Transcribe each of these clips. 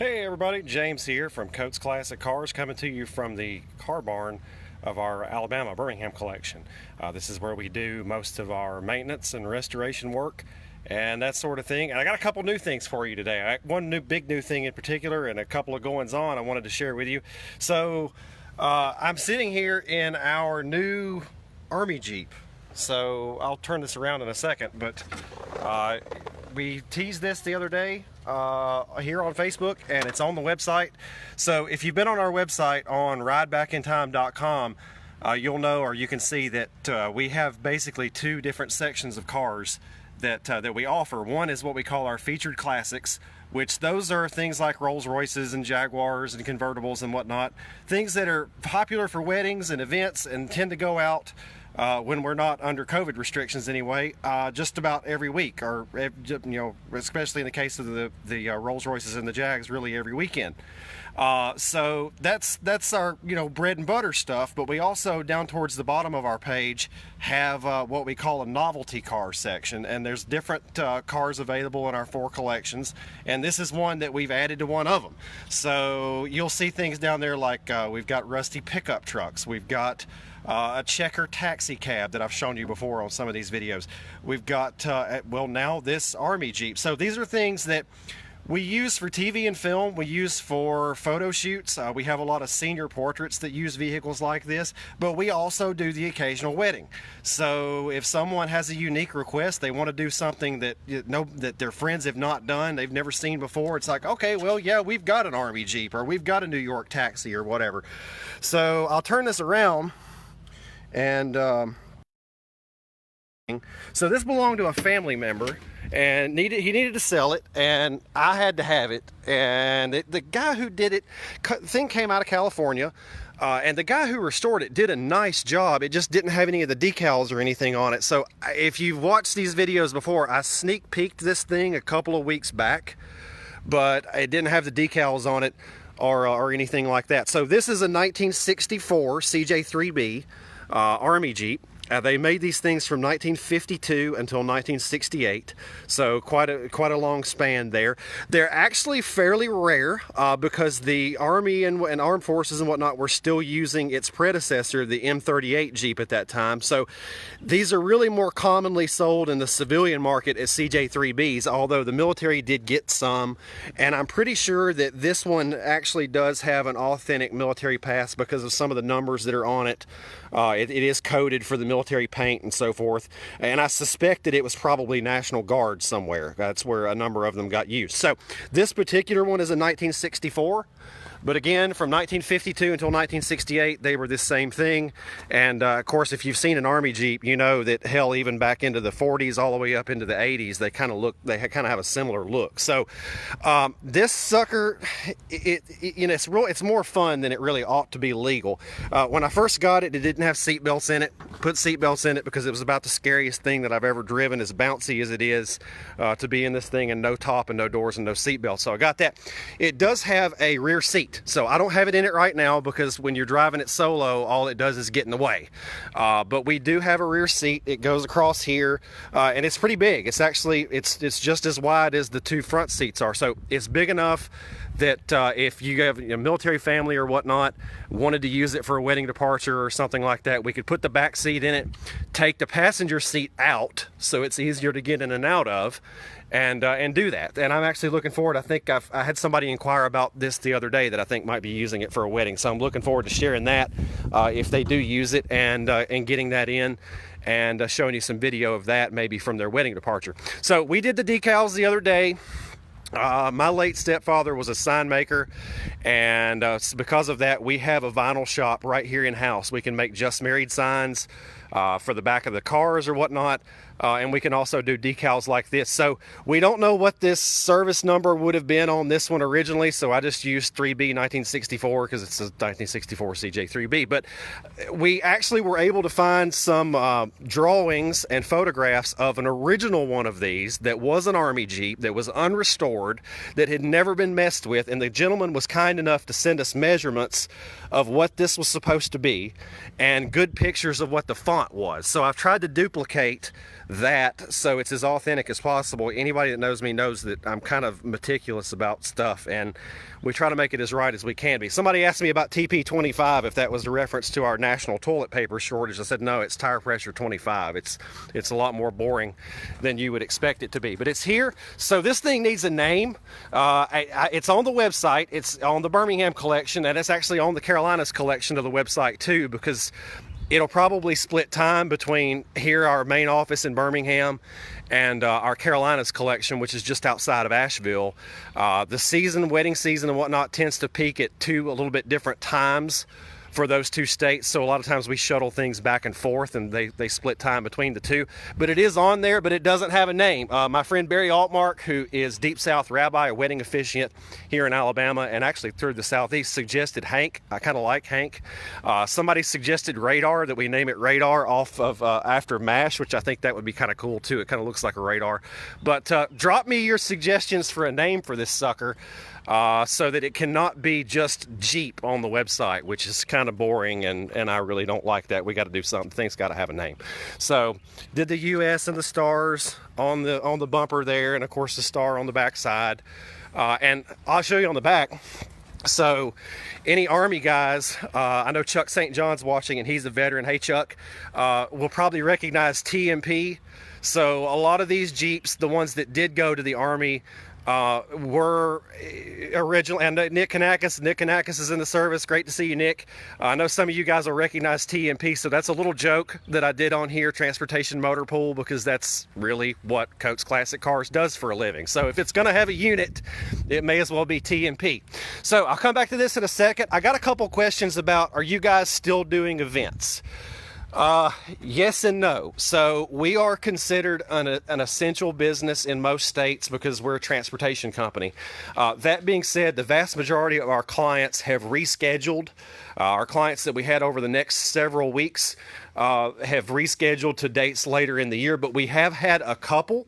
Hey everybody, James here from Coates Classic Cars, coming to you from the car barn of our Alabama Birmingham collection. This is where we do most of our maintenance and restoration work and that sort of thing. And I got a couple new things for you today. One big new thing in particular, and a couple of goings on I wanted to share with you. So I'm sitting here in our new Army Jeep. So I'll turn this around in a second, but we teased this the other day here on Facebook, and it's on the website. So if you've been on our website on ridebackinTime.com, you'll know, or you can see that we have basically two different sections of cars that we offer. One is what we call our featured classics, which those are things like Rolls Royces and Jaguars and convertibles and whatnot, things that are popular for weddings and events and tend to go out when we're not under COVID restrictions anyway, just about every week, or especially in the case of the Rolls Royces and the Jags, really every weekend. So that's our bread and butter stuff. But we also, down towards the bottom of our page, have what we call a novelty car section, and there's different cars available in our four collections, and this is one that we've added to one of them. So you'll see things down there like we've got rusty pickup trucks, we've got a checker taxi cab that I've shown you before on some of these videos. We've got, well, now this Army Jeep. So these are things that we use for TV and film, we use for photo shoots. We have a lot of senior portraits that use vehicles like this, but we also do the occasional wedding. So if someone has a unique request, they want to do something that that their friends have not done, they've never seen before, it's like, okay, well, yeah, we've got an Army Jeep, or we've got a New York taxi, or whatever. So I'll turn this around. And so this belonged to a family member, and he needed to sell it, and I had to have it. And the guy who did it, thing came out of California, and the guy who restored it did a nice job. It just didn't have any of the decals or anything on it. So if you've watched these videos before, I sneak peeked this thing a couple of weeks back, but it didn't have the decals on it or anything like that. So this is a 1964 CJ-3B Army Jeep. They made these things from 1952 until 1968, so quite a long span there. They're actually fairly rare because the Army and Armed Forces and whatnot were still using its predecessor, the M38 Jeep, at that time. So these are really more commonly sold in the civilian market as CJ-3Bs, although the military did get some, and I'm pretty sure that this one actually does have an authentic military pass because of some of the numbers that are on it. It is coded for the military paint and so forth, and I suspect that it was probably National Guard somewhere. That's where a number of them got used. So this particular one is a 1964, but again, from 1952 until 1968, they were this same thing. And of course, if you've seen an Army Jeep, you know that, hell, even back into the 40s all the way up into the 80s, they kind of have a similar look. So this sucker, it's more fun than it really ought to be legal. When I first got it, it didn't have seat belts in it. Put seat belts in it because it was about the scariest thing that I've ever driven, as bouncy as it is, to be in this thing, and no top and no doors and no seat belts. So I got that. It does have a rear seat. So I don't have it in it right now because when you're driving it solo, all it does is get in the way. But we do have a rear seat. It goes across here, and it's pretty big. It's actually, it's just as wide as the two front seats are. So it's big enough that if you have a military family or whatnot, wanted to use it for a wedding departure or something like that, we could put the back seat in it, take the passenger seat out so it's easier to get in and out of, and do that. And I'm actually looking forward. I think I had somebody inquire about this the other day that I think might be using it for a wedding, so I'm looking forward to sharing that if they do use it, and getting that in and showing you some video of that, maybe from their wedding departure. So we did the decals the other day. My late stepfather was a sign maker, and because of that, we have a vinyl shop right here in house. We can make just married signs for the back of the cars or whatnot, and we can also do decals like this. So we don't know what this service number would have been on this one originally, so I just used 3B 1964 because it's a 1964 CJ-3B. But we actually were able to find some drawings and photographs of an original one of these that was an Army Jeep that was unrestored, that had never been messed with, and the gentleman was kind enough to send us measurements of what this was supposed to be and good pictures of what the font font was. So I've tried to duplicate that so it's as authentic as possible. Anybody that knows me knows that I'm kind of meticulous about stuff, and we try to make it as right as we can be. Somebody asked me about TP25, if that was a reference to our national toilet paper shortage. I said no, it's tire pressure 25. It's a lot more boring than you would expect it to be, but it's here. So this thing needs a name. It's on the website. It's on the Birmingham collection, and it's actually on the Carolinas collection of the website too, because it'll probably split time between here, our main office in Birmingham, and our Carolinas collection, which is just outside of Asheville. The season, wedding season and whatnot, tends to peak at a little bit different times for those two states, so a lot of times we shuttle things back and forth, and they split time between the two. But it is on there, but it doesn't have a name. My friend Barry Altmark, who is Deep South Rabbi, a wedding officiant here in Alabama and actually through the Southeast, suggested Hank. I kind of like Hank. Somebody suggested Radar, that we name it Radar off of after MASH, which I think that would be kind of cool too. It kind of looks like a radar. But drop me your suggestions for a name for this sucker, so that it cannot be just Jeep on the website, which is kind of boring, and I really don't like that. We got to do something. Things got to have a name. So did the US and the stars on the bumper there, and of course the star on the back side, and I'll show you on the back. So any Army guys, I know Chuck St. John's watching, and he's a veteran. Hey Chuck, will probably recognize TMP. So a lot of these Jeeps, the ones that did go to the Army, were original. And Nick Kanakis is in the service. Great to see you, Nick. I know some of you guys will recognize TMP, so that's a little joke that I did on here, Transportation Motor Pool, because that's really what Coates Classic Cars does for a living. So if it's going to have a unit, it may as well be TMP. So I'll come back to this in a second. I got a couple questions about, are you guys still doing events? Yes and no. So we are considered an essential business in most states because we're a transportation company. That being said, the vast majority of our clients have rescheduled. Our clients that we had over the next several weeks have rescheduled to dates later in the year, but we have had a couple.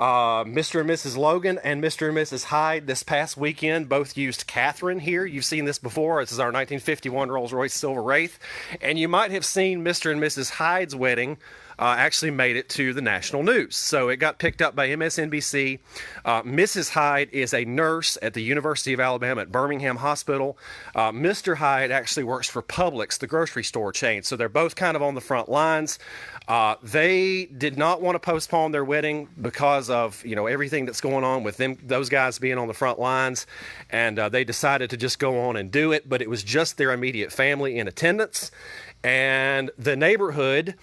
Mr. and Mrs. Logan and Mr. and Mrs. Hyde this past weekend both used Catherine here. You've seen this before. This is our 1951 Rolls-Royce Silver Wraith. And you might have seen Mr. and Mrs. Hyde's wedding actually made it to the national news. So it got picked up by MSNBC. Mrs. Hyde is a nurse at the University of Alabama at Birmingham Hospital. Mr. Hyde actually works for Publix, the grocery store chain. So they're both kind of on the front lines. They did not want to postpone their wedding because of, everything that's going on with those guys being on the front lines. And they decided to just go on and do it. But it was just their immediate family in attendance. And the neighborhood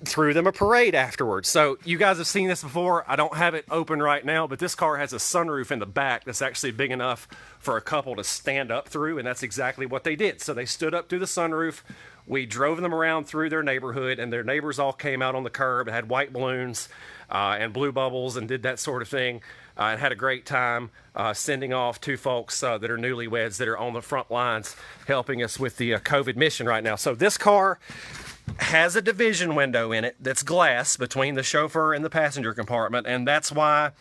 threw them a parade afterwards. So you guys have seen this before. I don't have it open right now, but this car has a sunroof in the back that's actually big enough for a couple to stand up through, and that's exactly what they did. So they stood up through the sunroof. We drove them around through their neighborhood, and their neighbors all came out on the curb and had white balloons and blue bubbles and did that sort of thing, and had a great time sending off two folks that are newlyweds that are on the front lines helping us with the COVID mission right now. So this car has a division window in it that's glass between the chauffeur and the passenger compartment, and that's why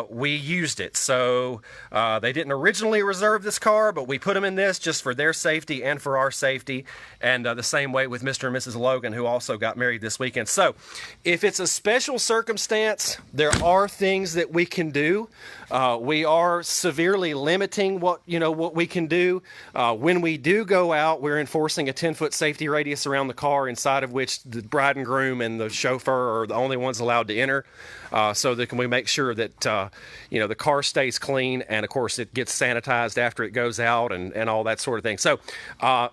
we used it. So they didn't originally reserve this car, but we put them in this just for their safety and for our safety, and the same way with Mr. and Mrs. Logan, who also got married this weekend. So if it's a special circumstance, there are things that we can do. We are severely limiting what we can do. When we do go out, we're enforcing a 10-foot safety radius around the car, inside of which the bride and groom and the chauffeur are the only ones allowed to enter, so that we make sure that the car stays clean, and of course it gets sanitized after it goes out, and all that sort of thing. So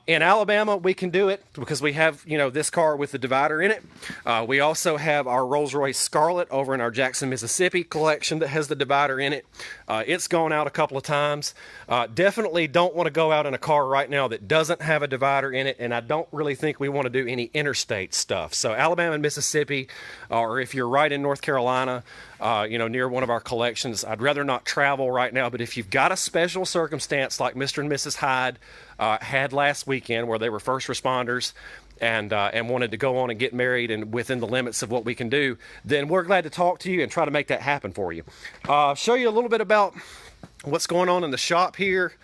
in Alabama we can do it because we have this car with the divider in it. We also have our Rolls-Royce Scarlet over in our Jackson, Mississippi collection that has the divider in it. It's gone out a couple of times. Definitely don't want to go out in a car right now that doesn't have a divider in it, and I don't really think we want to do any interstate stuff. So Alabama and Mississippi, or if you're right in North Carolina, near one of our collections, I'd rather not travel right now. But if you've got a special circumstance like Mr. and Mrs. Hyde had last weekend, where they were first responders and wanted to go on and get married and within the limits of what we can do, then we're glad to talk to you and try to make that happen for you. Show you a little bit about what's going on in the shop here.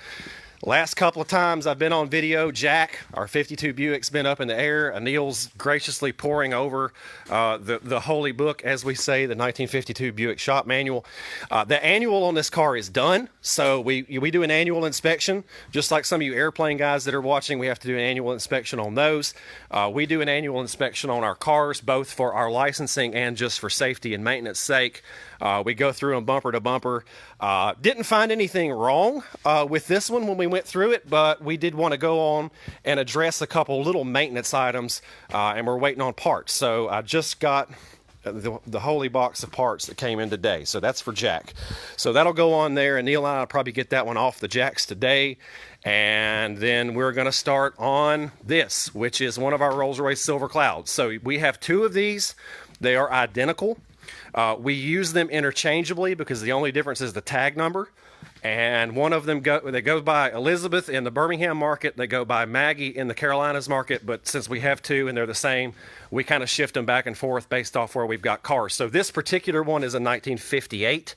Last couple of times I've been on video, Jack, our 52 Buick's been up in the air. Anil's graciously pouring over the holy book, as we say, the 1952 Buick shop manual. The annual on this car is done, so we do an annual inspection. Just like some of you airplane guys that are watching, we have to do an annual inspection on those. We do an annual inspection on our cars, both for our licensing and just for safety and maintenance sake. We go through them bumper to bumper. Didn't find anything wrong with this one when we went through it, but we did want to go on and address a couple little maintenance items, and we're waiting on parts. So I just got the holy box of parts that came in today. So that's for Jack. So that'll go on there, and Neil and I will probably get that one off the jacks today. And then we're going to start on this, which is one of our Rolls-Royce Silver Clouds. So we have two of these. They are identical. We use them interchangeably because the only difference is the tag number. And one of them they go by Elizabeth in the Birmingham market. They go by Maggie in the Carolinas market. But since we have two and they're the same, we kind of shift them back and forth based off where we've got cars. So this particular one is a 1958.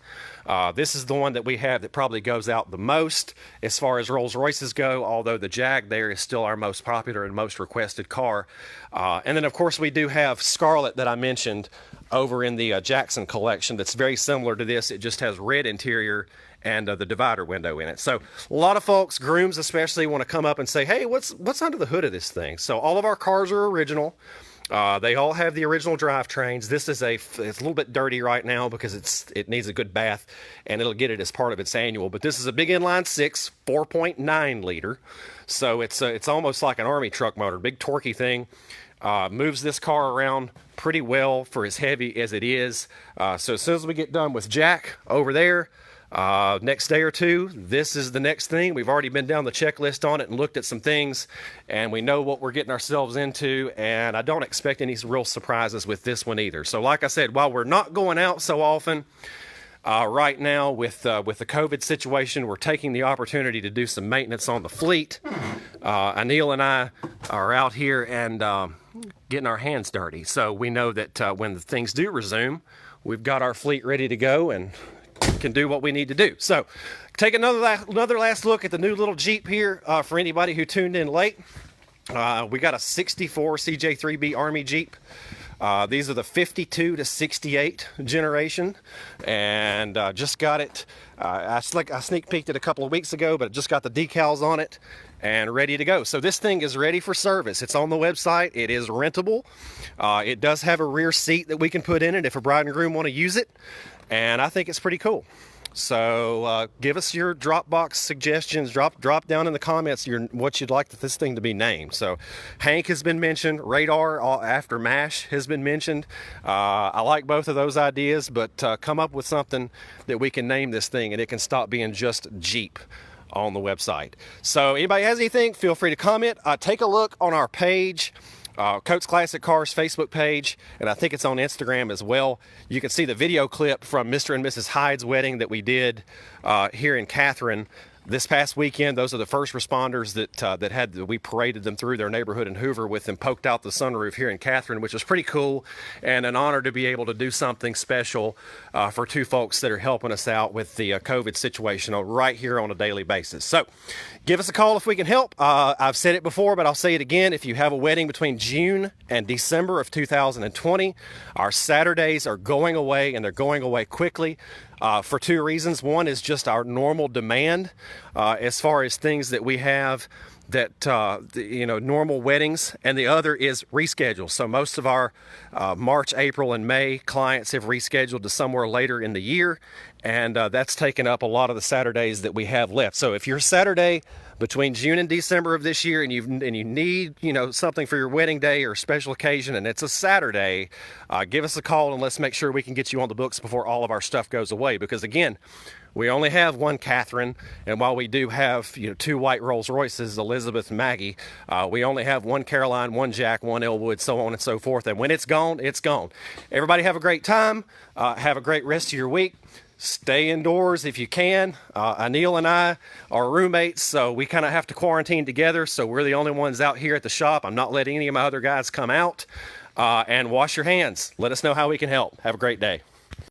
This is the one that we have that probably goes out the most as far as Rolls Royces go, although the Jag there is still our most popular and most requested car. And then, of course, we do have Scarlet that I mentioned over in the Jackson collection that's very similar to this. It just has red interior and the divider window in it. So a lot of folks, grooms especially, want to come up and say, hey, what's under the hood of this thing? So all of our cars are original. They all have the original drivetrains. This is it's a little bit dirty right now because it needs a good bath, and it'll get it as part of its annual. But this is a big inline six, 4.9 liter. So it's almost like an Army truck motor, big torquey thing. Moves this car around pretty well for as heavy as it is. So as soon as we get done with Jack over there, next day or two, this is the next thing. We've already been down the checklist on it and looked at some things, and we know what we're getting ourselves into, and I don't expect any real surprises with this one either. So like I said, while we're not going out so often, right now with the COVID situation, we're taking the opportunity to do some maintenance on the fleet. Anil and I are out here and getting our hands dirty. So we know that when things do resume, we've got our fleet ready to go and can do what we need to do. So take another last look at the new little Jeep here for anybody who tuned in late. We got a 64 CJ-3B Army Jeep. These are the 52 to 68 generation, and just got it. I sneak peeked it a couple of weeks ago, but just got the decals on it and ready to go. So this thing is ready for service. It's on the website. It is rentable. It does have a rear seat that we can put in it if a bride and groom want to use it, and I think it's pretty cool. So give us your Dropbox suggestions. Drop down in the comments what you'd like this thing to be named. So Hank has been mentioned. Radar after MASH has been mentioned. I like both of those ideas, but come up with something that we can name this thing and it can stop being just Jeep on the website. So anybody has anything, feel free to comment. Take a look on our page. Coates Classic Cars Facebook page, and I think it's on Instagram as well. You can see the video clip from Mr. and Mrs. Hyde's wedding that we did here in Catherine this past weekend. Those are the first responders that we paraded them through their neighborhood in Hoover with them poked out the sunroof here in Catherine, which was pretty cool and an honor to be able to do something special for two folks that are helping us out with the COVID situation right here on a daily basis. So give us a call if we can help. I've said it before, but I'll say it again. If you have a wedding between June and December of 2020, our Saturdays are going away, and they're going away quickly. For two reasons. One is just our normal demand as far as things that we have that, normal weddings, and the other is reschedule. So most of our March, April, and May clients have rescheduled to somewhere later in the year, and that's taken up a lot of the Saturdays that we have left. So if you're Saturday between June and December of this year and you need something for your wedding day or special occasion and it's a Saturday, give us a call and let's make sure we can get you on the books before all of our stuff goes away, because again, we only have one Catherine, and while we do have two white Rolls Royces, Elizabeth and Maggie, we only have one Caroline, one Jack, one Elwood, so on and so forth, and when it's gone, it's gone. Everybody have a great time. Have a great rest of your week. Stay indoors if you can. Anil and I are roommates, so we kind of have to quarantine together, so we're the only ones out here at the shop. I'm not letting any of my other guys come out. And wash your hands. Let us know how we can help. Have a great day.